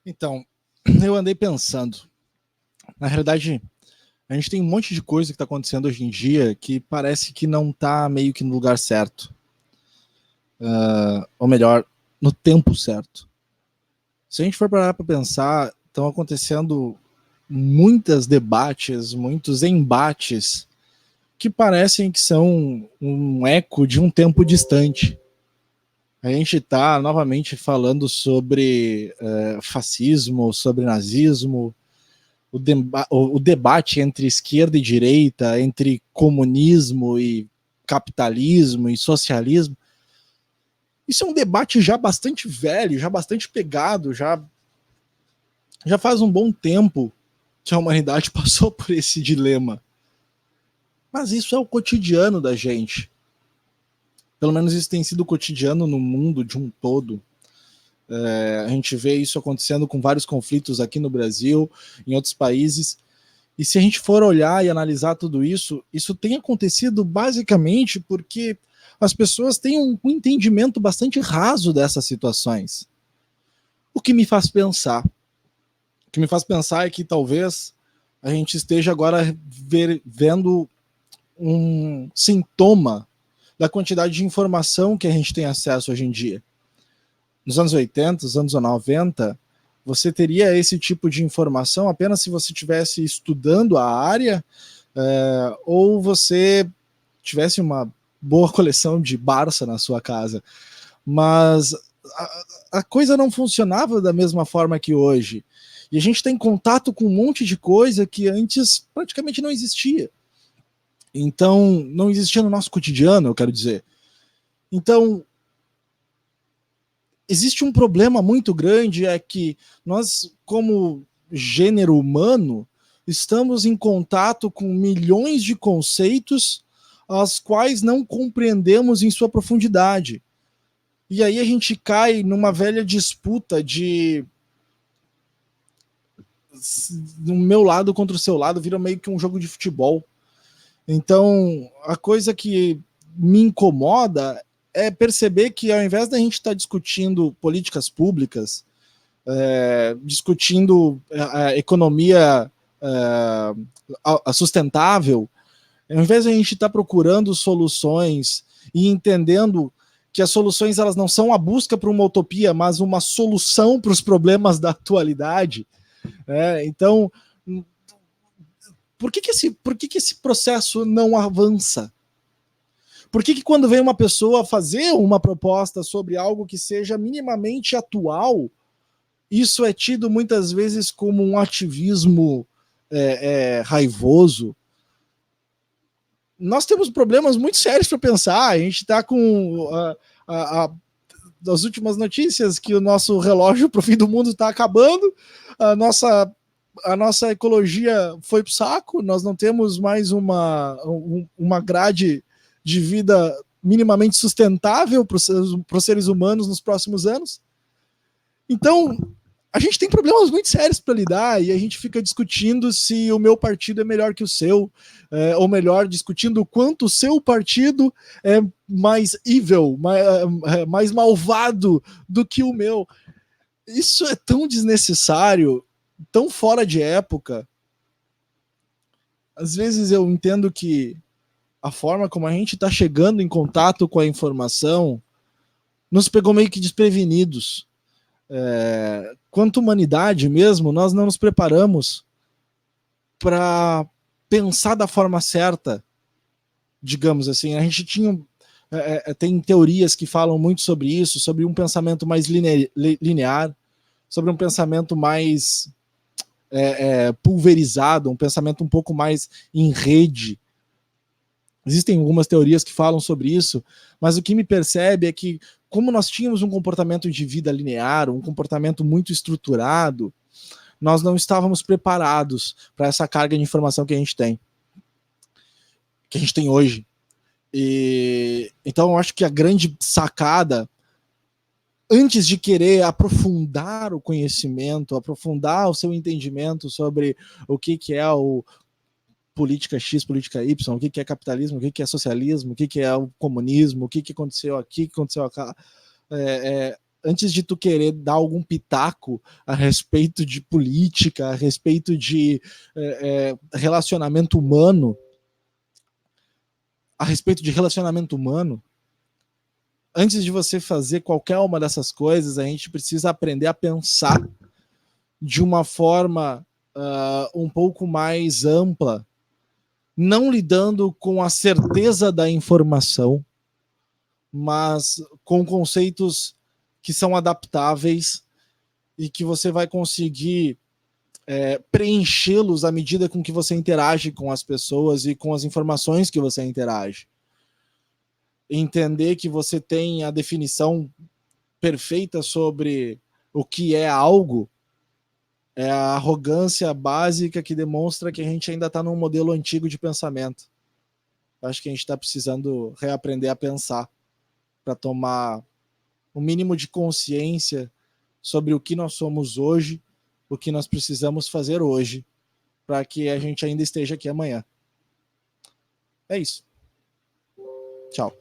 Então, eu andei pensando. Na realidade, a gente tem um monte de coisa que está acontecendo hoje em dia que parece que não está meio que no lugar certo. Ou melhor, no tempo certo. Se a gente for parar para pensar, estão acontecendo muitos debates, muitos embates que parecem que são um eco de um tempo distante. A gente está novamente falando sobre fascismo, sobre nazismo, o debate entre esquerda e direita, entre comunismo e capitalismo e socialismo. Isso é um debate já bastante velho, já bastante pegado, já faz um bom tempo que a humanidade passou por esse dilema. Mas isso é o cotidiano da gente. Pelo menos isso tem sido o cotidiano no mundo de um todo. A gente vê isso acontecendo com vários conflitos aqui no Brasil, em outros países. E se a gente for olhar e analisar tudo isso, isso tem acontecido basicamente porque as pessoas têm um entendimento bastante raso dessas situações. O que me faz pensar. O que me faz pensar é que talvez a gente esteja agora vendo um sintoma da quantidade de informação que a gente tem acesso hoje em dia. Nos anos 80, nos anos 90, você teria esse tipo de informação apenas se você estivesse estudando a área ou você tivesse uma boa coleção de Barça na sua casa. Mas a coisa não funcionava da mesma forma que hoje. E a gente tem contato com um monte de coisa que antes praticamente não existia. Então, não existia no nosso cotidiano, eu quero dizer. Então, existe um problema muito grande, é que nós, como gênero humano, estamos em contato com milhões de conceitos as quais não compreendemos em sua profundidade. E aí a gente cai numa velha disputa de do meu lado contra o seu lado, vira meio que um jogo de futebol. Então, a coisa que me incomoda é perceber que ao invés da gente estar discutindo políticas públicas, discutindo a economia sustentável, ao invés de a gente estar procurando soluções e entendendo que as soluções elas não são a busca por uma utopia, mas uma solução para os problemas da atualidade. Então, por que esse processo não avança? Por que quando vem uma pessoa fazer uma proposta sobre algo que seja minimamente atual, isso é tido muitas vezes como um ativismo raivoso? Nós temos problemas muito sérios para pensar. A gente está com as últimas notícias que o nosso relógio para o fim do mundo está acabando, a nossa ecologia foi para o saco, nós não temos mais uma grade de vida minimamente sustentável para os seres humanos nos próximos anos. Então, a gente tem problemas muito sérios para lidar e a gente fica discutindo se o meu partido é melhor que o seu, ou melhor, discutindo o quanto o seu partido é mais evil, mais malvado do que o meu. Isso é tão desnecessário, tão fora de época. Às vezes eu entendo que a forma como a gente está chegando em contato com a informação nos pegou meio que desprevenidos. Quanto humanidade mesmo, nós não nos preparamos para pensar da forma certa, digamos assim. A gente tem teorias que falam muito sobre isso, sobre um pensamento mais linear, sobre um pensamento mais pulverizado, um pensamento um pouco mais em rede. Existem algumas teorias que falam sobre isso, mas o que me percebe é que, como nós tínhamos um comportamento de vida linear, um comportamento muito estruturado, nós não estávamos preparados para essa carga de informação que a gente tem hoje. Então eu acho que a grande sacada, antes de querer aprofundar o conhecimento, aprofundar o seu entendimento sobre o que é o política X, política Y, o que é capitalismo, o que é socialismo, o que é o comunismo, o que aconteceu aqui, o que aconteceu antes de tu querer dar algum pitaco a respeito de política, a respeito de relacionamento humano, antes de você fazer qualquer uma dessas coisas, a gente precisa aprender a pensar de uma forma um pouco mais ampla, não lidando com a certeza da informação, mas com conceitos que são adaptáveis e que você vai conseguir preenchê-los à medida com que você interage com as pessoas e com as informações que você interage. Entender que você tem a definição perfeita sobre o que é algo é a arrogância básica que demonstra que a gente ainda está num modelo antigo de pensamento. Acho que a gente está precisando reaprender a pensar para tomar o mínimo de consciência sobre o que nós somos hoje, o que nós precisamos fazer hoje, para que a gente ainda esteja aqui amanhã. É isso. Tchau.